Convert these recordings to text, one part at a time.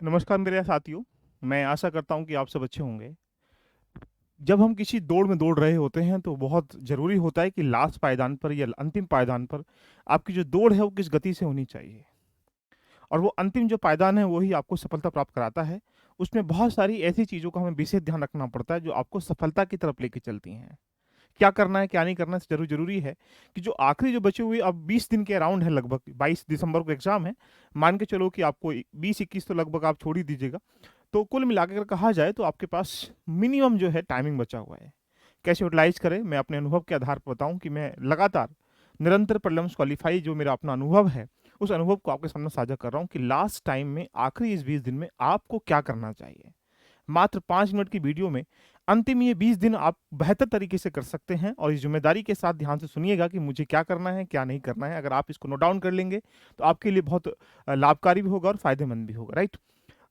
नमस्कार मेरे साथियों। मैं आशा करता हूँ कि आप सब अच्छे होंगे। जब हम किसी दौड़ में दौड़ रहे होते हैं तो बहुत ज़रूरी होता है कि लास्ट पायदान पर या अंतिम पायदान पर आपकी जो दौड़ है वो किस गति से होनी चाहिए। और वो अंतिम जो पायदान है वही आपको सफलता प्राप्त कराता है। उसमें बहुत सारी ऐसी चीज़ों का हमें विशेष ध्यान रखना पड़ता है जो आपको सफलता की तरफ लेके चलती हैं। क्या करना है, क्या नहीं करना है, ज़रूरी है कि जो आखिरी जो बचे हुए अब 20 दिन के अराउंड है, लगभग 22 दिसंबर को एग्ज़ाम है। मान के चलो कि आपको 20-21 तो लगभग आप छोड़ ही दीजिएगा। तो कुल मिलाकर अगर कहा जाए तो आपके पास मिनिमम जो है टाइमिंग बचा हुआ है। कैसे यूटिलाइज़ करें, मैं अपने अनुभव के आधार पर बताऊँ कि मैं लगातार निरंतर प्रीलिम्स क्वालीफाई जो मेरा अपना अनुभव है, उस अनुभव को आपके सामने साझा कर रहा हूँ कि लास्ट टाइम में आखिरी इस 20 दिन में आपको क्या करना चाहिए। मात्र 5 मिनट की वीडियो में अंतिम ये 20 दिन आप बेहतर तरीके से कर सकते हैं और इस ज़िम्मेदारी के साथ ध्यान से सुनिएगा कि मुझे क्या करना है, क्या नहीं करना है। अगर आप इसको नोट डाउन कर लेंगे, तो आपके लिए बहुत लाभकारी भी होगा और फ़ायदेमंद भी होगा, राइट?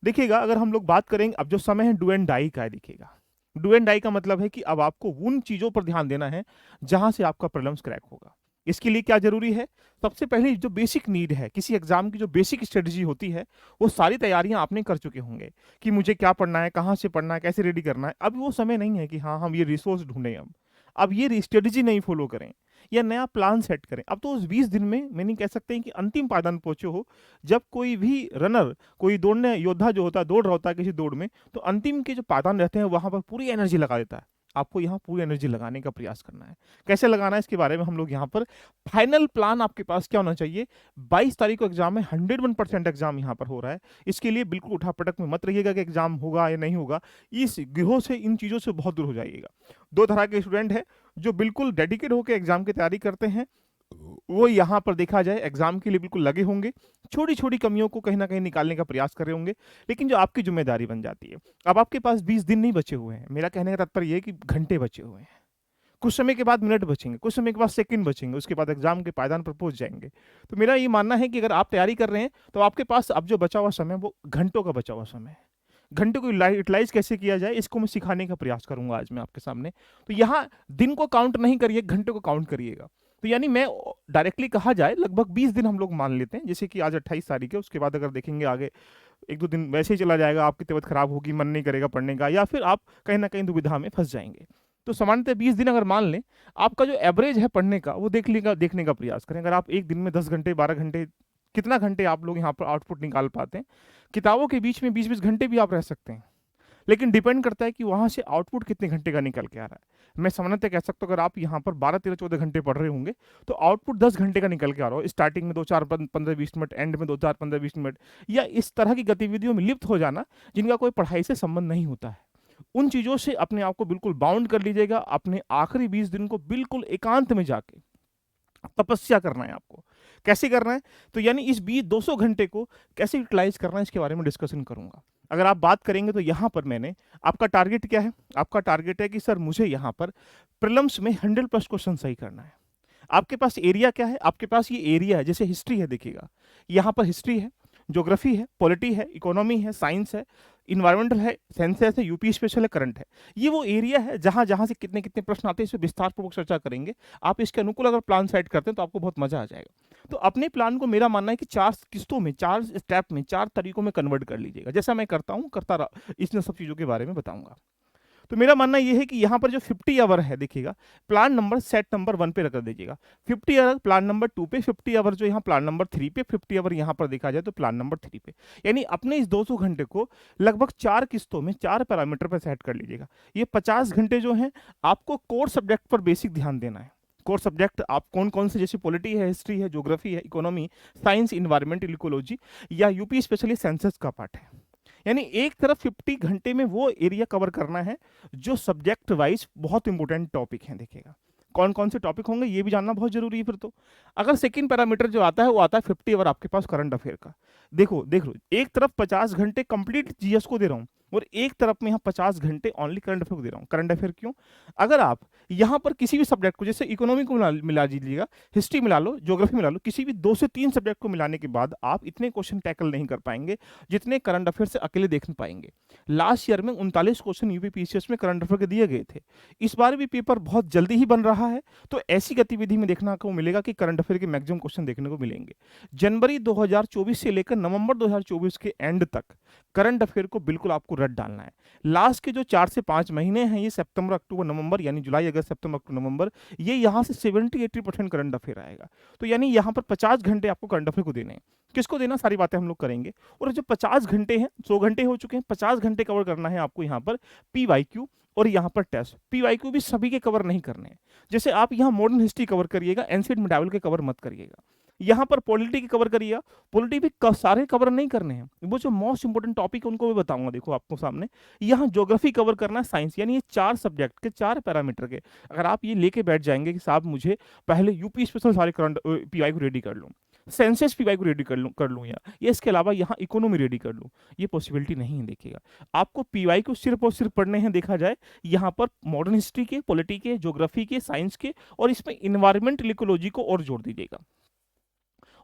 देखिएगा, अगर हम लोग बात करेंगे, अब जो समय है डू एंड डाई का है, देखिएगा। डू एंड डाई का मतलब है कि अब आपको उन चीज़ों पर ध्यान देना है, जहाँ से आपका प्रीलिम्स क्रैक होगा। इसके लिए क्या ज़रूरी है? सबसे पहले जो बेसिक नीड है, किसी एग्ज़ाम की जो बेसिक स्ट्रेटजी होती है, वो सारी तैयारियाँ आपने कर चुके होंगे कि मुझे क्या पढ़ना है, कहाँ से पढ़ना है, कैसे रेडी करना है। अब वो समय नहीं है कि हाँ, हम ये रिसोर्स ढूँढें अब। अब ये स्ट्रेटजी नहीं फ़ॉलो करें या नया प्लान सेट करें। अब तो उस 20 दिन में मीनिंग कह सकते हैं कि अंतिम पायदान पहुँचे हो, जब कोई भी रनर, कोई दौड़ने योद्धा जो होता है, दौड़ रहा होता है किसी दौड़ में, तो अंतिम के जो पायदान रहते हैं वहाँ पर पूरी एनर्जी लगा देता है। आपको यहाँ पूरी एनर्जी लगाने का प्रयास करना है। कैसे लगाना है इसके बारे में हम लोग यहाँ पर फाइनल प्लान आपके पास क्या होना चाहिए? 22 तारीख को एग्ज़ाम है, 101% एग्ज़ाम यहाँ पर हो रहा है। इसके लिए बिल्कुल उठा-पटक में मत रहिएगा कि एग्ज़ाम होगा या नहीं होगा। इस गिरोह से, इन चीज़ों से बहुत दूर हो जाइएगा। 2 तरह के स्टूडेंट हैं, जो बिल्कुल डेडिकेट होके एग्ज़ाम की तैयारी करते हैं, वो यहाँ पर देखा जाए एग्ज़ाम के लिए बिल्कुल लगे होंगे, छोटी-छोटी कमियों को कहीं न कहीं निकालने का प्रयास कर रहे होंगे, लेकिन जो आपकी ज़िम्मेदारी बन जाती है। अब आपके पास 20 दिन नहीं बचे हुए हैं, मेरा कहने का तात्पर्य ये है कि घंटे बचे हुए हैं। कुछ समय के बाद मिनट बचेंगे, कुछ समय के बाद सेकंड बचेंगे, उसके बाद एग्ज़ाम के पायदान पर पहुँच जाएँगे। तो मेरा ये मानना है कि अगर आप तैयारी कर रहे हैं, तो आपके पास अब जो बचा हुआ समय वो घंटों का बचा हुआ समय है। घंटे को यूटिलाइज़ कैसे किया जाए, इसको मैं सिखाने का प्रयास करूँगा आज मैं आपके सामने। तो यहाँ दिन को काउंट नहीं करिए, घंटे को काउंट करिएगा। तो यानी मैं डायरेक्टली कहा जाए लगभग 20 दिन हम लोग मान लेते हैं, जैसे कि आज 28 तारीख है, उसके बाद अगर देखेंगे आगे 1-2 दिन वैसे ही चला जाएगा, आपकी तबीयत खराब होगी, मन नहीं करेगा पढ़ने का, या फिर आप कहीं न कहीं दुविधा में फँस जाएँगे। तो सामान्यतः 20 दिन अगर मान लें, आपका जो एवरेज है पढ़ने का, वो देखने का प्रयास करें। अगर आप 1 दिन में 10 घंटे, 12 घंटे, कितना घंटे आप लोग यहाँ पर आउटपुट निकाल पाते हैं। किताबों के बीच में 20-20 घंटे भी आप रह सकते हैं। लेकिन डिपेंड करता है कि वहाँ से आउटपुट कितने घंटे का निकल के आ रहा है। मैं सामान्यतः कह सकता हूँ, अगर आप यहाँ पर 12, 13, 14 घंटे पढ़ रहे होंगे, तो आउटपुट 10 घंटे का निकल के आ रहा हो। स्टार्टिंग में 2-4 15-20 मिनट, एंड में 2-4 15-20 मिनट, या इस तरह की गतिविधियों में लिप्त हो जाना, जिनका कोई पढ़ाई से संबंध नहीं होता है। उन चीज़ों से अपने आप को बिल्कुल बाउंड कर लीजिएगा। अपने आखिरी 20 दिन को बिल्कुल एकांत में जाके तपस्या करना है आपको। कैसे करना है? तो यानी इस 200 घंटे को कैसे यूटिलाइज़ करना है, इसके बारे में डिस्कशन करूँगा। अगर आप बात करेंगे तो यहाँ पर मैंने, आपका टारगेट क्या है? आपका टारगेट है कि सर मुझे यहाँ पर प्रीलिम्स में 100 प्लस क्वेश्चन सही करना है। आपके पास एरिया क्या है? आपके पास ये एरिया है, जैसे हिस्ट्री है, देखिएगा। यहाँ पर हिस्ट्री है, ज्योग्राफी है, पॉलिटी है, इकोनॉमी है, साइंस है, इन्वायरमेंटल है, सेंसस है, यूपी स्पेशल है, करंट है। ये वो एरिया है जहाँ-जहाँ से कितने-कितने प्रश्न आते हैं, इस पे विस्तारपूर्वक चर्चा करेंगे। आप इसके अनुकूल अगर प्लान सेट करते हैं तो आपको बहुत मज़ा आ जाएगा। तो अपने प्लान को, मेरा मानना है कि 4 किस्तों में, 4 स्टेप में, 4 तरीकों में कन्वर्ट कर लीजिएगा। जैसा मैं करता हूँ, करता रहा, इन सब चीज़ों के बारे में बताऊँगा। तो मेरा मानना ये है कि यहाँ पर जो 50 आवर है, देखिएगा, प्लान नंबर सेट नंबर 1 पे रख दीजिएगा। 50 आवर प्लान नंबर 2 पे, 50 आवर जो यहाँ प्लान नंबर 3 पे, 50 आवर यहाँ पर देखा जाए तो प्लान नंबर 3 पे। यानी अपने इस 200 घंटे को लगभग 4 किस्तों में, 4 पैरामीटर पर सेट कर लीजिएगा। ये 50 घंटे जो हैं, आपको कोर सब्जेक्ट पर बेसिक ध्यान देना है। कोर सब्जेक्ट आप कौन-कौन से, जैसे पॉलिटी है, हिस्ट्री है, ज्योग्राफी है, इकोनॉमी, साइंस, एनवायरमेंटल इकोलॉजी, या यूपी स्पेशली सेंसस का पार्ट है। यानी एक तरफ 50 घंटे में वो एरिया कवर करना है जो सब्जेक्ट वाइज बहुत इंपॉर्टेंट टॉपिक हैं। देखिएगा, कौन कौन से टॉपिक होंगे ये भी जानना बहुत जरूरी है फिर तो। अगर सेकंड पैरामीटर जो आता है वो आता है 50 आवर आपके पास करंट अफेयर का। देख लो, एक तरफ 50 घंटे कंप्लीट जीएस को दे रहा हूँ, और एक तरफ में यहाँ 50 घंटे ओनली करंट अफेयर को दे रहा हूँ। करंट अफेयर क्यों? अगर आप यहाँ पर किसी भी सब्जेक्ट को, जैसे इकोनॉमी को मिला दीजिएगा, हिस्ट्री मिला लो, ज्योग्राफी मिला लो, किसी भी 2 से 3 सब्जेक्ट को मिलाने के बाद आप इतने क्वेश्चन टैकल नहीं कर पाएंगे जितने करंट अफेयर से अकेले देख पाएंगे। लास्ट ईयर में 39 क्वेश्चन यूपीपीसीएस में करंट अफेयर के दिए गए थे। इस बार भी पेपर बहुत जल्दी ही बन रहा है, तो ऐसी गतिविधि में देखने को मिलेगा कि करंट अफेयर के मैक्सिमम क्वेश्चन देखने को मिलेंगे। जनवरी 2024 से लेकर नवंबर 2024 के एंड तक करंट अफेयर को बिल्कुल आपको रट डालना है। लास्ट के जो 4 से 5 महीने हैं, ये सितंबर अक्टूबर नवंबर, यानी जुलाई अगस्त सितंबर अक्टूबर नवंबर, ये यहाँ से 70-80% करंट अफेयर आएगा। तो यानी यहाँ पर 50 घंटे आपको करंट अफेयर को देने हैं। किसको देना, सारी बातें हम लोग करेंगे। और जो 50 घंटे हैं, 100 घंटे हो चुके हैं, 50 घंटे कवर करना है आपको यहाँ पर पीवाईक्यू और यहाँ पर टेस्ट। पीवाईक्यू भी सभी के कवर नहीं करने हैं। जैसे आप यहाँ मॉडर्न हिस्ट्री कवर करिएगा, एंशिएंट मिडाइवल के कवर मत करिएगा। यहाँ पर पॉलिटी की कवर करिएगा, पॉलिटी भी सारे कवर नहीं करने हैं। वो जो मोस्ट इंपोर्टेंट टॉपिक है उनको मैं बताऊंगा, देखो आपको सामने। यहाँ ज्योग्राफी कवर करना है, साइंस, यानी ये 4 सब्जेक्ट के 4 पैरामीटर के अगर आप ये लेके बैठ जाएंगे कि साहब मुझे पहले यूपी स्पेशल सारे करंट पीवाई को रेडी कर लूँ, सेंसस पीवाई को रेडी कर लूँ या इसके अलावा यहाँ इकोनॉमी रेडी कर लूँ, ये पॉसिबिलिटी नहीं है। देखिएगा, आपको पीवाई को सिर्फ और सिर्फ पढ़ने हैं, देखा जाए यहाँ पर मॉडर्न हिस्ट्री के, पॉलिटी के, ज्योग्राफी के, साइंस के, और इसमें इन्वायरमेंटल इकोलॉजी को और जोड़ दीजिएगा।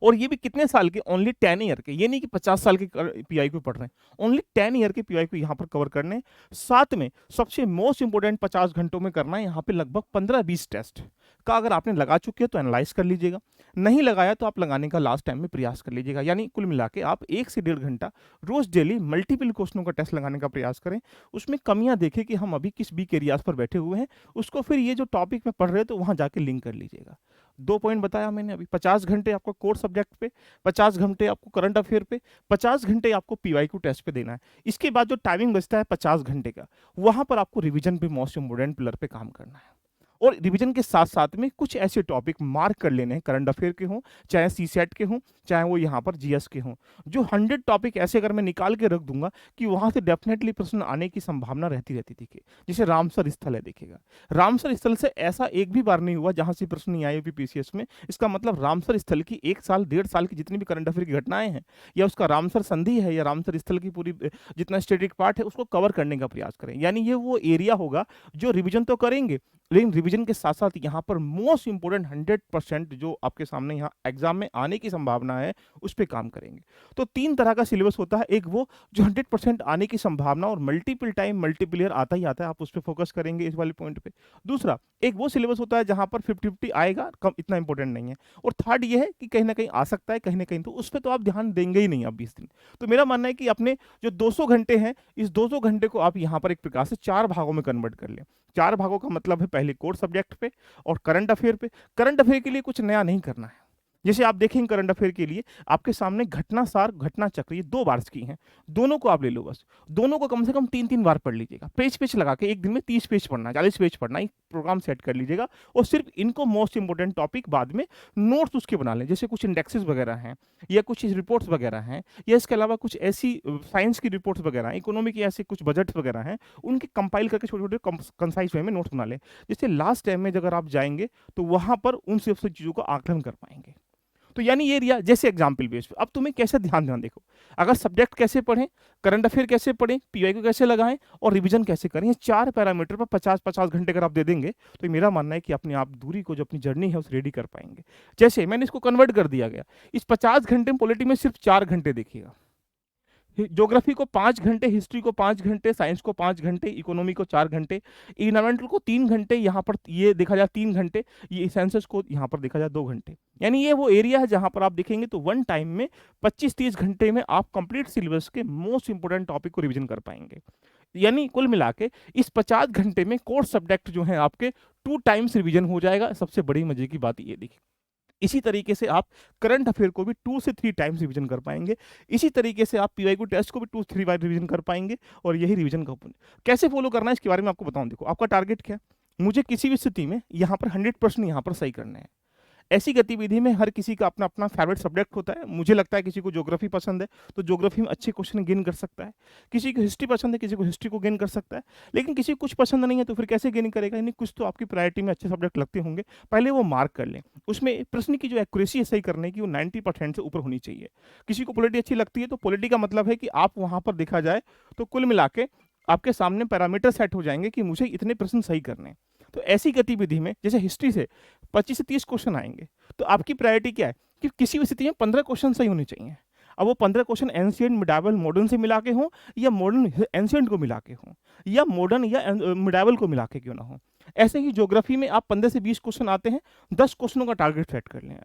और ये भी कितने साल के, ओनली 10 ईयर के, ये नहीं कि 50 साल के पीआई को पढ़ रहे हैं, ओनली 10 ईयर के पीआई को यहाँ पर कवर करने। साथ में सबसे मोस्ट इंपोर्टेंट 50 घंटों में करना है यहाँ पे लगभग 15-20 टेस्ट का। अगर आपने लगा चुके हैं तो एनालाइज कर लीजिएगा, नहीं लगाया तो आप लगाने का लास्ट टाइम में प्रयास कर लीजिएगा। यानी कुल मिला के आप 1 से 1.5 घंटा रोज डेली मल्टीपल क्वेश्चनों का टेस्ट लगाने का प्रयास करें। उसमें कमियां देखें कि हम अभी किस वीक एरियाज पर बैठे हुए हैं, उसको फिर ये जो टॉपिक में पढ़ रहे हैं तो वहां जाके लिंक कर लीजिएगा। 2 पॉइंट बताया मैंने अभी, 50 घंटे आपको कोर सब्जेक्ट पे, 50 घंटे आपको करंट अफेयर पे, 50 घंटे आपको पीवाईक्यू टेस्ट पे देना है। इसके बाद जो टाइमिंग बचता है 50 घंटे का, वहां पर आपको रिवीजन पे, मोस्ट इंपोर्टेंट पिलर पे काम करना है। और रिवीजन के साथ साथ में कुछ ऐसे टॉपिक मार्क कर लेने हैं, करंट अफेयर के हों, चाहे सीसेट के हों, चाहे वो यहाँ पर जीएस के हों, जो 100 टॉपिक ऐसे अगर मैं निकाल के रख दूंगा कि वहां से डेफिनेटली प्रश्न आने की संभावना रहती रहती थी। जैसे रामसर स्थल है, देखिएगा, रामसर स्थल से ऐसा एक भी बार नहीं हुआ जहां से प्रश्न नहीं आए यूपीपीसीएस में। इसका मतलब रामसर स्थल की 1 साल 1.5 साल की जितनी भी करंट अफेयर की घटनाएं हैं, या उसका रामसर संधि है, या रामसर स्थल की पूरी जितना स्टेटिक पार्ट है, उसको कवर करने का प्रयास करें। यानी ये वो एरिया होगा जो रिविजन तो करेंगे, लेकिन रिवीजन के साथ साथ यहाँ पर मोस्ट इंपोर्टेंट 100% जो आपके सामने यहाँ एग्जाम में आने की संभावना है उस पर काम करेंगे। तो 3 तरह का सिलेबस होता है। एक वो जो 100% आने की संभावना और मल्टीपल टाइम मल्टीपल ईयर आता ही आता है, आप उस पर फोकस करेंगे इस वाले पॉइंट पे। दूसरा एक वो सिलेबस होता है जहां पर 50-50 आएगा, कम, इतना इंपॉर्टेंट नहीं है। और थर्ड ये है कि कहीं ना कहीं आ सकता है, कहीं ना कहीं, तो उस पर तो आप ध्यान देंगे ही नहीं आप 20 दिन। तो मेरा मानना है कि अपने जो 200 घंटे हैं, इस 200 घंटे को आप यहाँ पर एक प्रकार से 4 भागों में कन्वर्ट कर लें। 4 भागों का मतलब है पहले कोर सब्जेक्ट पे और करंट अफेयर पे। करंट अफेयर के लिए कुछ नया नहीं करना है। जैसे आप देखेंगे करंट अफेयर के लिए आपके सामने घटना सार, घटना चक्र, ये 2 बार की हैं, दोनों को आप ले लो बस। दोनों को कम से कम 3-3 बार पढ़ लीजिएगा, पेज पेज लगा के। एक दिन में 30 पेज पढ़ना है, 40 पेज पढ़ना है, प्रोग्राम सेट कर लीजिएगा। और सिर्फ इनको मोस्ट इंपोर्टेंट टॉपिक बाद में नोट्स उसके बना लें, जैसे कुछ इंडेक्सेस वगैरह हैं, या कुछ रिपोर्ट्स वगैरह हैं, या इसके अलावा कुछ ऐसी साइंस की रिपोर्ट्स वगैरह हैं, इकोनॉमी की ऐसे कुछ बजट वगैरह हैं, उनके कंपाइल करके छोटे छोटे कंसाइज वे में नोट्स बना लें। जैसे लास्ट टाइम में अगर आप जाएंगे तो वहां पर उन सब चीजों का आकलन कर पाएंगे। तो यानी ये रिया जैसे एग्जाम्पल बेस पे अब तुम्हें कैसे ध्यान देखो, अगर सब्जेक्ट कैसे पढ़ें, करंट अफेयर कैसे पढ़ें, पीवाई को कैसे लगाएं और रिवीजन कैसे करें, ये 4 पैरामीटर पर 50-50 घंटे अगर आप दे देंगे तो मेरा मानना है कि अपने आप दूरी को, जो अपनी जर्नी है, उस रेडी कर पाएंगे। जैसे मैंने इसको कन्वर्ट कर दिया गया, इस 50 घंटे में पॉलिटी में सिर्फ 4 घंटे देखिएगा, ज्योग्राफी को 5 घंटे, हिस्ट्री को 5 घंटे, साइंस को 5 घंटे, इकोनॉमी को 4 घंटे, इन्वायरमेंटल को 3 घंटे, यहाँ पर ये देखा जाए 3 घंटे, ये सेंसस को यहाँ पर देखा जाए 2 घंटे। यानी ये वो एरिया है जहां पर आप देखेंगे तो वन टाइम में 25-30 घंटे में आप कंप्लीट सिलेबस के मोस्ट इंपोर्टेंट टॉपिक को रिवीजन कर पाएंगे। यानी कुल मिला के इस 50 घंटे में कोर्स सब्जेक्ट जो है आपके 2 टाइम्स रिवीजन हो जाएगा। सबसे बड़ी मजे की बात ये देखिए, इसी तरीके से आप करंट अफेयर को भी 2 से 3 टाइम्स रिवीजन कर पाएंगे। इसी तरीके से आप पीवाईक्यू टेस्ट को भी 2 से 3 बार रिवीजन कर पाएंगे। और यही रिवीजन का कैसे फॉलो करना है इसके बारे में आपको बताऊं। देखो, आपका टारगेट क्या है, मुझे किसी भी स्थिति में यहाँ पर 100% यहाँ पर सही करना है। ऐसी गतिविधि में हर किसी का अपना अपना फेवरेट सब्जेक्ट होता है। मुझे लगता है किसी को ज्योग्राफी पसंद है तो ज्योग्राफी में अच्छे क्वेश्चन गेन कर सकता है, किसी को हिस्ट्री पसंद है, किसी को हिस्ट्री को गेन कर सकता है, लेकिन किसी को कुछ पसंद नहीं है तो फिर कैसे गेन करेगा? यानी कुछ तो आपकी प्रायोरिटी में अच्छे सब्जेक्ट लगते होंगे, पहले वो मार्क कर लें। उसमें प्रश्न की जो एक्यूरेसी है सही करने की वो 90% से ऊपर होनी चाहिए। किसी को पॉलिटी अच्छी लगती है तो पॉलिटी का मतलब है कि आप वहां पर देखा जाए तो कुल मिला के आपके सामने पैरामीटर सेट हो जाएंगे कि मुझे इतने प्रश्न सही करने हैं। तो ऐसी गतिविधि में जैसे हिस्ट्री से 25 से 30 क्वेश्चन आएंगे, तो आपकी प्रायोरिटी क्या है कि किसी भी स्थिति में 15 क्वेश्चन सही होने चाहिए। अब वो 15 क्वेश्चन एंशियंट, मिडावल, मॉडर्न से मिला के हों, या मॉडर्न एंशियंट को मिला के हों, या मॉडर्न या मिडावल को मिला के क्यों ना हो। ऐसे ही ज्योग्राफी में आप 15 से 20 क्वेश्चन आते हैं, 10 क्वेश्चनों का टारगेट सेट कर लें।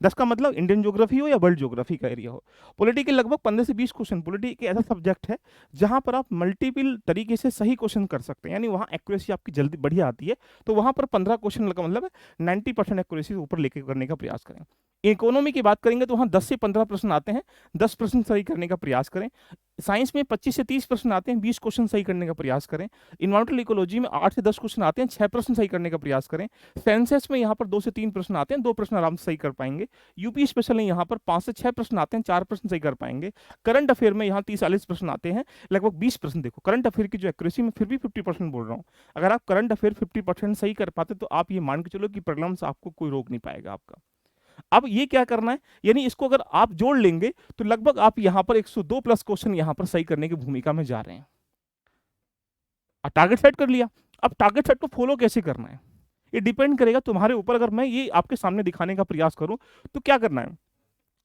10 का मतलब इंडियन ज्योग्राफी हो या वर्ल्ड ज्योग्राफी का एरिया हो। पॉलिटी के लगभग 15 से 20 क्वेश्चन। पॉलिटी एक ऐसा सब्जेक्ट है जहां पर आप मल्टीपल तरीके से सही क्वेश्चन कर सकते हैं, यानी वहां एक्यूरेसी आपकी जल्दी बढ़िया आती है। तो वहां पर 15 क्वेश्चन का मतलब 90% एक्यूरेसी ऊपर लेके करने का प्रयास करें। इकोनॉमी की बात करेंगे तो वहां 10 से 15 प्रश्न आते हैं, 10 प्रश्न सही करने का प्रयास करें। साइंस में 25 से 30 प्रश्न आते हैं, 20 क्वेश्चन सही करने का प्रयास करें। इन्वायरमेंटल इकोलॉजी में 8 से 10 क्वेश्चन आते हैं, 6 प्रश्न सही करने का प्रयास करें। सेंसस में यहाँ पर 2 से 3 प्रश्न आते हैं, 2 प्रश्न आराम से सही कर पाएंगे। यूपी स्पेशल में यहाँ पर 5 से 6 प्रश्न आते हैं, 4 प्रश्न सही कर पाएंगे। करंट अफेयर में यहाँ 30-40 प्रश्न आते हैं, लगभग 20 प्रश्न। देखो करंट अफेयर की जो एक्यूरेसी में फिर भी 50% बोल रहा हूँ। अगर आप करंट अफेयर 50% सही कर पाते तो आप ये मान के चलो कि प्रॉब्लम से आपको कोई रोक नहीं पाएगा आपका। अब ये क्या करना है, यानी इसको अगर आप जोड़ लेंगे तो लगभग आप यहां पर 102 प्लस क्वेश्चन यहां पर सही करने की भूमिका में जा रहे हैं। टारगेट सेट कर लिया। अब टारगेट सेट को फॉलो कैसे करना है ये डिपेंड करेगा तुम्हारे ऊपर। अगर मैं ये आपके सामने दिखाने का प्रयास करूं तो क्या करना है,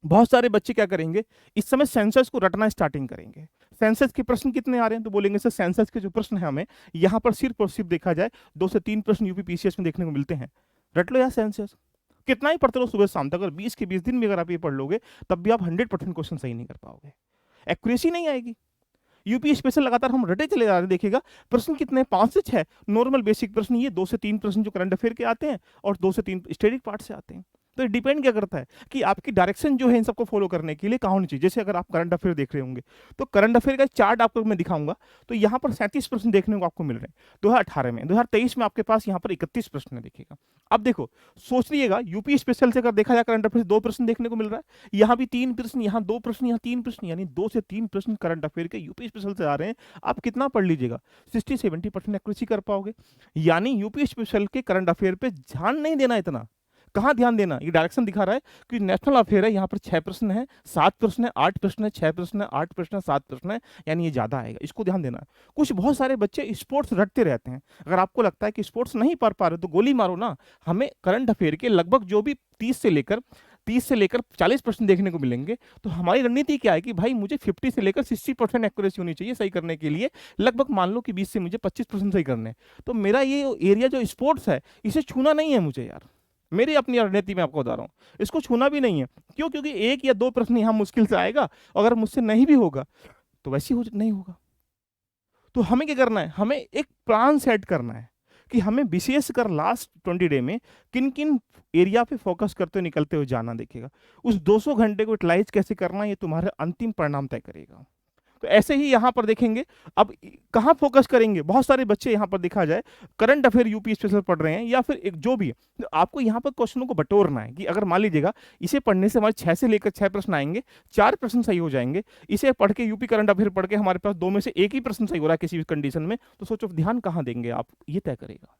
बहुत सारे बच्चे क्या करेंगे, इस समय सेंसस को रटना स्टार्टिंग करेंगे। सेंसस के प्रश्न कितने आ रहे हैं तो बोलेंगे सर सेंसस के जो प्रश्न है हमें यहाँ पर सिर्फ और सिर्फ देखा जाए 2 से 3 प्रश्न यूपी पीसीएस में देखने को मिलते हैं। रट लो यार सेंसस, कितना ही पढ़ते रहो सुबह शाम तक, अगर 20 के 20 दिन भी अगर आप ये पढ़ लोगे तब भी आप 100% क्वेश्चन सही नहीं कर पाओगे, एक्यूरेसी नहीं आएगी। यूपी स्पेशल लगातार हम रटे चले जा रहे हैं, देखिएगा प्रश्न कितने 5 से 6 नॉर्मल बेसिक प्रश्न, ये 2 से 3 प्रश्न जो करंट अफेयर के आते हैं और 2 से 3 स्टैटिक पार्ट से आते हैं। तो डिपेंड क्या करता है कि आपकी डायरेक्शन जो है इन सबको फॉलो करने के लिए कहाँ होनी चाहिए। जैसे अगर आप करंट अफेयर देख रहे होंगे तो करंट अफेयर का चार्ट आपको मैं दिखाऊंगा, तो यहाँ पर 37% देखने को आपको मिल रहे हैं 2018 में। 2023 में आपके पास यहाँ पर 31 प्रश्न है, देखिएगा। अब देखो सोच लीजिएगा यूपी स्पेशल से अगर देखा जाए करंट अफेयर 2 प्रश्न देखने को मिल रहा है, यहाँ भी 3 प्रश्न, यहाँ 2 प्रश्न, यहाँ 3 प्रश्न, यानी 2 से 3 प्रश्न करंट अफेयर के यूपी स्पेशल से आ रहे हैं। आप कितना पढ़ लीजिएगा 60-70% एक्यूरेसी कर पाओगे। यानी यूपी स्पेशल के करंट अफेयर पे ध्यान नहीं देना, इतना कहाँ ध्यान देना, ये डायरेक्शन दिखा रहा है कि नेशनल अफेयर है, यहाँ पर 6 प्रश्न है, 7 प्रश्न है, 8 प्रश्न है, 6 प्रश्न है, 8 प्रश्न है, 7 प्रश्न है, यानी ये ज्यादा आएगा, इसको ध्यान देना। कुछ बहुत सारे बच्चे स्पोर्ट्स रटते रहते हैं। अगर आपको लगता है कि स्पोर्ट्स नहीं पढ़ पा रहे तो गोली मारो ना। हमें करंट अफेयर के लगभग जो भी 30 से लेकर 40 प्रश्न देखने को मिलेंगे, तो हमारी रणनीति क्या है कि भाई मुझे 50 से लेकर 60% एक्यूरेसी होनी चाहिए सही करने के लिए। लगभग मान लो कि 20 से मुझे 25% सही करने, तो मेरा ये एरिया जो स्पोर्ट्स है इसे छूना नहीं है मुझे यार। मेरी अपनी रणनीति में आपको बता रहा हूँ, इसको छूना भी नहीं है। क्यों? क्योंकि 1 या 2 प्रश्न यहाँ मुश्किल से आएगा, अगर मुझसे नहीं भी होगा तो वैसे ही नहीं होगा। तो हमें क्या करना है, हमें एक प्लान सेट करना है कि हमें विशेष कर लास्ट 20 डे में किन किन एरिया पे फोकस करते हुए निकलते हुए जाना। देखिएगा उस 200 घंटे को यूटिलाइज कैसे करना है, ये तुम्हारे अंतिम परिणाम तय करेगा। तो ऐसे ही यहाँ पर देखेंगे, अब कहाँ फोकस करेंगे। बहुत सारे बच्चे यहाँ पर देखा जाए करंट अफेयर यूपी स्पेशल पढ़ रहे हैं या फिर एक जो भी, तो आपको यहाँ पर क्वेश्चनों को बटोरना है कि अगर मान लीजिएगा इसे पढ़ने से हमारे 6 से लेकर 6 प्रश्न आएंगे, 4 प्रश्न सही हो जाएंगे। इसे पढ़ के यूपी करंट अफेयर पढ़ के हमारे पास 2 में से 1 ही प्रश्न सही हो रहा है किसी भी कंडीशन में, तो सोचो ध्यान कहाँ देंगे आप, ये तय करेगा।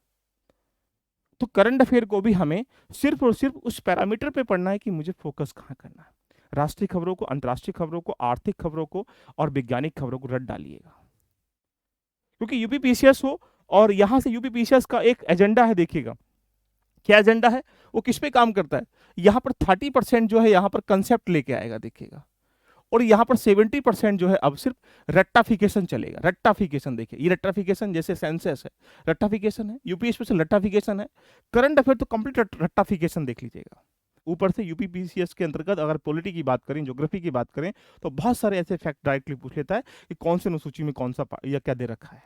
तो करंट अफेयर को भी हमें सिर्फ और सिर्फ उस पैरामीटर पे पढ़ना है कि मुझे फोकस कहाँ करना है। राष्ट्रीय खबरों को, अंतर्राष्ट्रीय खबरों को, आर्थिक खबरों को और वैज्ञानिक खबरों को रट डालिएगा। क्योंकि यूपी पीसीएस हो और यहां से यूपी पीसीएस का एक एजेंडा है, देखिएगा क्या एजेंडा है, वो किस पे काम करता है। यहां पर 30% जो है यहाँ पर कंसेप्ट लेके आएगा, देखिएगा। और यहाँ पर 70% जो है अब सिर्फ रट्टाफिकेशन चलेगा। रट्टाफिकेशन देखिए, ये रट्टाफिकेशन जैसे सेंसस है, रट्टाफिकेशन है, यूपी स्पेशल रट्टाफिकेशन है, करंट अफेयर तो कंप्लीट रट्टाफिकेशन देख लीजिएगा। ऊपर से यूपी पीसीएस के अंतर्गत अगर पॉलिटी की बात करें, ज्योग्राफी की बात करें, तो बहुत सारे ऐसे फैक्ट डायरेक्टली पूछ लेता है कि कौन से अनुसूची में कौन सा या क्या दे रखा है।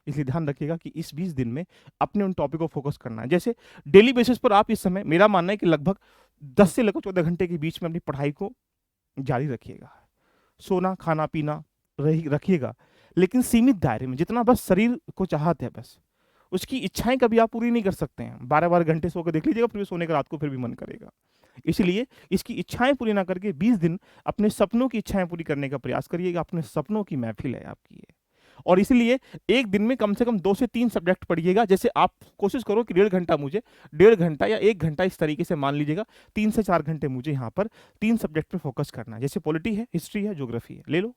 इसलिए ध्यान रखिएगा कि इस 20 दिन में अपने उन टॉपिक को फोकस करना है। जैसे डेली बेसिस पर आप इस समय, मेरा मानना है कि लगभग 10 से लेकर 14 घंटे के बीच में अपनी पढ़ाई को जारी रखिएगा। सोना खाना पीना रखिएगा, लेकिन सीमित दायरे में, जितना बस शरीर को चाहत है बस उसकी इच्छाएं कभी आप पूरी नहीं कर सकते हैं। 12-12 घंटे सो के देख लीजिएगा, फिर भी सोने का रात को फिर भी मन करेगा। इसलिए इसकी इच्छाएं पूरी ना करके 20 दिन अपने सपनों की इच्छाएं पूरी करने का प्रयास करिएगा। अपने सपनों की महफिल है आपकी ये। और इसलिए एक दिन में कम से कम 2 से 3 सब्जेक्ट पढ़िएगा। जैसे आप कोशिश करो कि 1.5 घंटा मुझे, 1.5 घंटा या 1 घंटा इस तरीके से मान लीजिएगा, 3 से 4 घंटे मुझे यहाँ पर 3 सब्जेक्ट पे फोकस करना है। जैसे पॉलिटी है, हिस्ट्री है, ज्योग्राफी है, ले लो,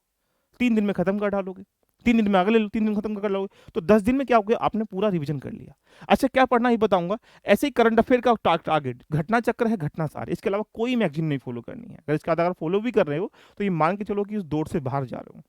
3 दिन में खत्म कर डालोगे। 3 दिन में आगे ले लो, 3 दिन खत्म कर लोगे, तो 10 दिन में क्या हो गया, आपने पूरा रिवीजन कर लिया। अच्छा, क्या पढ़ना ये बताऊंगा। ऐसे ही करंट अफेयर का टारगेट घटना चक्र है, घटना सार, इसके अलावा कोई मैगजीन नहीं फॉलो करनी है। अगर इसके बाद अगर फॉलो भी कर रहे हो तो ये मान के चलो कि उस दौड़ से बाहर जा रहे हो।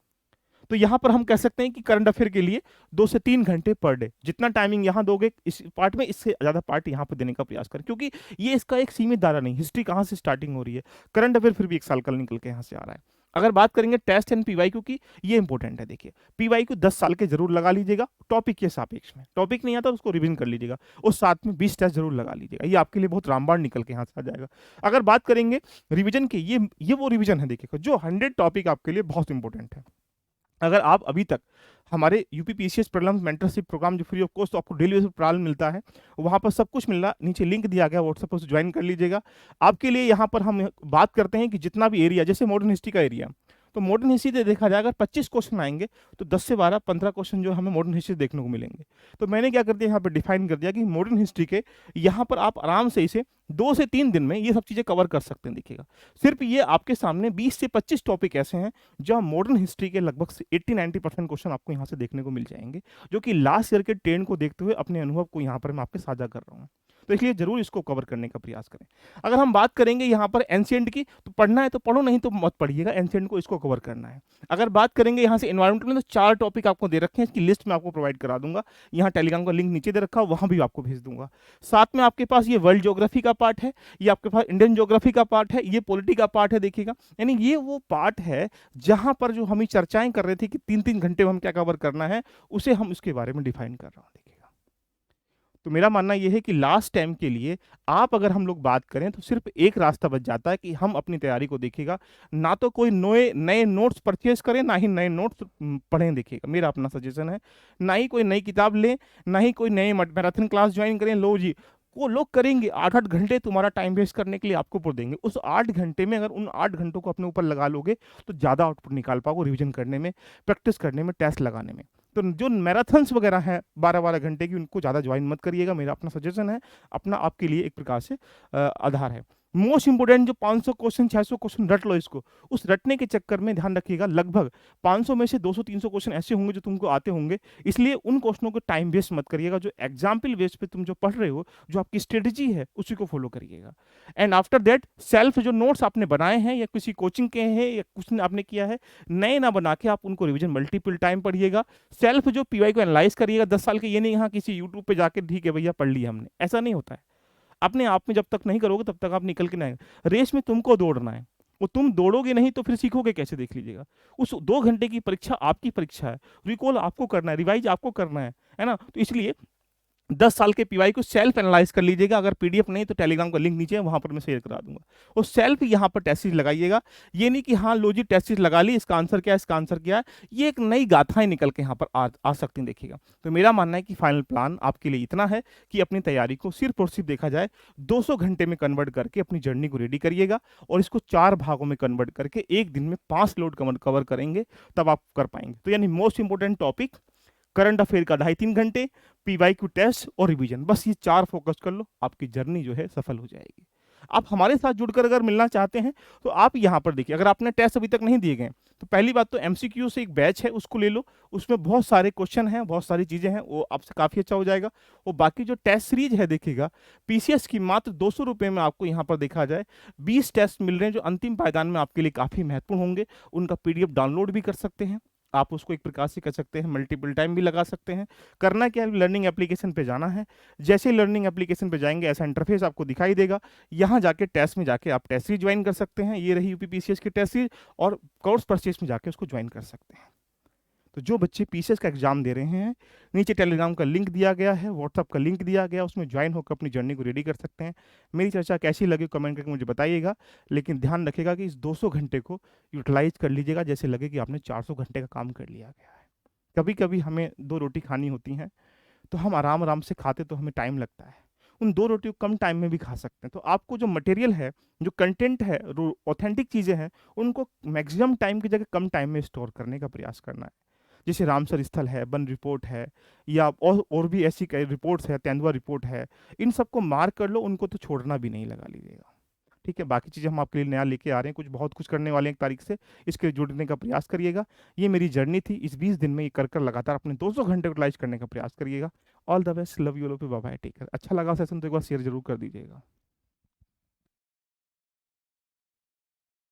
तो यहां पर हम कह सकते हैं कि करंट अफेयर के लिए 2 से 3 घंटे पर डे, जितना टाइमिंग यहां दोगे इस पार्ट में, इससे ज्यादा पार्ट यहां पर देने का प्रयास करें, क्योंकि ये इसका एक सीमित दायरा नहीं। हिस्ट्री कहां से स्टार्टिंग हो रही है, करंट अफेयर फिर भी 1 साल कल निकल के यहां से आ रहा है। अगर बात करेंगे टेस्ट एंड पीवाईक्यू की, ये इंपॉर्टेंट है। देखिए, पीवाईक्यू 10 साल के जरूर लगा लीजिएगा, टॉपिक के सापेक्ष में। टॉपिक नहीं आता तो उसको रिवीजन कर लीजिएगा, और साथ में 20 टेस्ट जरूर लगा लीजिएगा। ये आपके लिए बहुत रामबाण निकल के यहां से आ जाएगा। अगर बात करेंगे रिवीजन की, ये वो रिवीजन है देखिएगा जो 100 टॉपिक आपके लिए बहुत इंपॉर्टेंट है। अगर आप अभी तक हमारे UP PCS prelims mentorship program जो फ्री ऑफ कॉस्ट, तो आपको डेली बेसिस पर प्राल मिलता है, वहां पर सब कुछ मिल रहा है, नीचे लिंक दिया गया, व्हाट्सएप पर ज्वाइन कर लीजिएगा। आपके लिए यहाँ पर हम बात करते हैं कि जितना भी एरिया, जैसे मॉडर्न हिस्ट्री का एरिया, तो मॉडर्न हिस्ट्री से देखा जाए अगर 25 क्वेश्चन आएंगे तो 10 से 12-15 क्वेश्चन जो हमें मॉडर्न हिस्ट्री देखने को मिलेंगे। तो मैंने क्या कर दिया, यहाँ पर डिफाइन कर दिया कि मॉडर्न हिस्ट्री के यहाँ पर आप आराम से इसे 2 से 3 दिन में ये सब चीजें कवर कर सकते हैं। देखिएगा, सिर्फ ये आपके सामने 20 से 25 टॉपिक ऐसे हैं जो मॉडर्न हिस्ट्री के लगभग 80-90% क्वेश्चन आपको यहाँ से देखने को मिल जाएंगे, जो कि लास्ट ईयर के ट्रेंड को देखते हुए अपने अनुभव को यहाँ पर मैं आपके साझा कर रहा हूँ। तो इसलिए जरूर इसको कवर करने का प्रयास करें। अगर हम बात करेंगे यहाँ पर एंशिएंट की, तो पढ़ना है तो पढ़ो, नहीं तो मत पढ़िएगा, एंशिएंट को इसको कवर करना है। अगर बात करेंगे यहाँ से एनवायरमेंट में, तो 4 टॉपिक आपको दे रखे हैं, इसकी लिस्ट मैं आपको प्रोवाइड करा दूंगा। यहाँ टेलीग्राम का लिंक नीचे दे रखा, वहां भी आपको भेज दूंगा। साथ में आपके पास ये वर्ल्ड ज्योग्राफी का पार्ट है, ये आपके पास इंडियन ज्योग्राफी का पार्ट है, ये पॉलिटी का पार्ट है। देखिएगा, यानी ये वो पार्ट है जहां पर जो हम चर्चाएं कर रहे थे कि 3-3 घंटे में हम क्या कवर करना है, उसे हम उसके बारे में डिफाइन कर रहा हूं। देखिएगा, तो मेरा मानना यह है कि लास्ट टाइम के लिए आप अगर हम लोग बात करें तो सिर्फ एक रास्ता बच जाता है कि हम अपनी तैयारी को देखिएगा, ना तो कोई नए नए नोट्स परचेज करें, ना ही नए नोट्स पढ़ें। देखिएगा, मेरा अपना सजेशन है, ना ही कोई नई किताब लें, ना ही कोई नए मैराथन क्लास ज्वाइन करें। लो जी, वो लोग करेंगे 8-8 घंटे तुम्हारा टाइम वेस्ट करने के लिए आपको ऊपर देंगे। उस 8 घंटे में अगर उन 8 घंटों को अपने ऊपर लगा लोगे तो ज़्यादा आउटपुट निकाल पाओगे रिवीजन करने में, प्रैक्टिस करने में, टेस्ट लगाने में। तो जो मैराथन्स वगैरह हैं 12-12 घंटे की, उनको ज़्यादा ज्वाइन मत करिएगा, मेरा अपना सजेशन है, अपना आपके लिए एक प्रकार से आधार है। मोस्ट इंपोर्टेंट जो 500 क्वेश्चन 600 क्वेश्चन रट लो इसको, उस रटने के चक्कर में ध्यान रखिएगा लगभग 500 में से 200-300 क्वेश्चन ऐसे होंगे जो तुमको आते होंगे, इसलिए उन क्वेश्चनों को टाइम वेस्ट मत करिएगा। जो एग्जाम्पल बेस पे तुम जो पढ़ रहे हो, जो आपकी स्ट्रेटेजी है, उसी को फॉलो करिएगा। एंड आफ्टर दैट सेल्फ जो नोट्स आपने बनाए हैं या किसी कोचिंग के हैं या कुछ आपने किया है, नए ना बना के आप उनको रिविजन मल्टीपल टाइम पढ़िएगा। सेल्फ जो पीवाई को एनालाइज करिएगा 10 साल के, ये नहीं यहाँ किसी यूट्यूब पे जाके ठीक है भैया पढ़ लिया हमने, ऐसा नहीं होता है। अपने आप में जब तक नहीं करोगे तब तक आप निकल के नहीं आएंगे। रेस में तुमको दौड़ना है, वो तुम दौड़ोगे नहीं तो फिर सीखोगे कैसे, देख लीजिएगा। उस 2 घंटे की परीक्षा आपकी परीक्षा है, रिकॉल आपको करना है, रिवाइज आपको करना है ना। तो इसलिए 10 साल के पीवाई को सेल्फ एनालाइज कर लीजिएगा। अगर पीडीएफ नहीं तो टेलीग्राम का लिंक नीचे है, वहां पर मैं शेयर करा दूंगा। और सेल्फ यहाँ पर टेस्ट सीरीज लगाइएगा। ये नहीं कि हाँ लो जी टेस्ट सीरीज लगा ली, इसका आंसर क्या है, इसका आंसर क्या है, ये एक नई गाथाएं निकल के यहाँ पर आ सकती हैं। देखिएगा, तो मेरा मानना है कि फाइनल प्लान आपके लिए इतना है कि अपनी तैयारी को सिर्फ और सिर्फ देखा जाए 200 घंटे में कन्वर्ट करके अपनी जर्नी को रेडी करिएगा, और इसको 4 भागों में कन्वर्ट करके एक दिन में 5 लोड कवर करेंगे, तब आप कर पाएंगे। तो यानी most important topic current affair का 2.5-3 घंटे, पीवाईक्यू टेस्ट और रिवीजन, बस ये 4 फोकस कर लो, आपकी जर्नी जो है सफल हो जाएगी। आप हमारे साथ जुड़कर अगर मिलना चाहते हैं तो आप यहाँ पर देखिए, अगर आपने टेस्ट अभी तक नहीं दिए गए तो पहली बात तो एमसीक्यू से एक बैच है, उसको ले लो। उसमें बहुत सारे क्वेश्चन हैं, बहुत सारी चीजें हैं, वो आपसे काफी अच्छा हो जाएगा। और बाकी जो टेस्ट सीरीज है देखिएगा, पीसीएस की मात्र 200 रुपये में आपको यहाँ पर देखा जाए 20 टेस्ट मिल रहे हैं, जो अंतिम पायदान में आपके लिए काफी महत्वपूर्ण होंगे। उनका पीडीएफ डाउनलोड भी कर सकते हैं आप, उसको एक प्रकार से कर सकते हैं, मल्टीपल टाइम भी लगा सकते हैं। करना क्या है, लर्निंग एप्लीकेशन पे जाना है। जैसे लर्निंग एप्लीकेशन पे जाएंगे ऐसा इंटरफेस आपको दिखाई देगा। यहाँ जाके टेस्ट में जाके आप टेस्ट सीरीज ज्वाइन कर सकते हैं, ये रही यूपीपीसीएस की टेस्ट सीरीज, और कोर्स परचेस में जाके उसको ज्वाइन कर सकते हैं। तो जो बच्चे पीसीएस का एग्जाम दे रहे हैं, नीचे टेलीग्राम का लिंक दिया गया है, व्हाट्सअप का लिंक दिया गया, उसमें ज्वाइन होकर अपनी जर्नी को रेडी कर सकते हैं। मेरी चर्चा कैसी लगी कमेंट करके मुझे बताइएगा, लेकिन ध्यान रखिएगा कि इस 200 घंटे को यूटिलाइज कर लीजिएगा, जैसे लगे कि आपने 400 घंटे का काम कर लिया गया है। कभी कभी हमें 2 रोटी खानी होती हैं, तो हम आराम-आराम से खाते तो हमें टाइम लगता है। उन 2 रोटी को कम टाइम में भी खा सकते हैं। तो आपको जो मटेरियल है, जो कंटेंट है, रो ऑथेंटिक चीज़ें हैं, उनको मैक्सिमम टाइम की जगह कम टाइम में स्टोर करने का प्रयास करना है। जैसे रामसर स्थल है, वन रिपोर्ट है या और भी ऐसी कई रिपोर्ट्स है, तेंदुआ रिपोर्ट है। इन सबको मार्क कर लो, उनको तो छोड़ना भी नहीं लगा लीजिएगा। ठीक है, बाकी चीज़ें हम आपके लिए नया लेके आ रहे हैं, कुछ बहुत कुछ करने वाले हैं 1 तारीख से, इसके जुड़ने का प्रयास करिएगा। ये मेरी जर्नी थी, इस 20 दिन में ये कर लगातार अपने 200 घंटे यूटिलाइज़ करने का प्रयास करिएगा। All the best, love you all, bye bye, take care. अच्छा लगा सेशन तो एक बार शेयर ज़रूर कर दीजिएगा।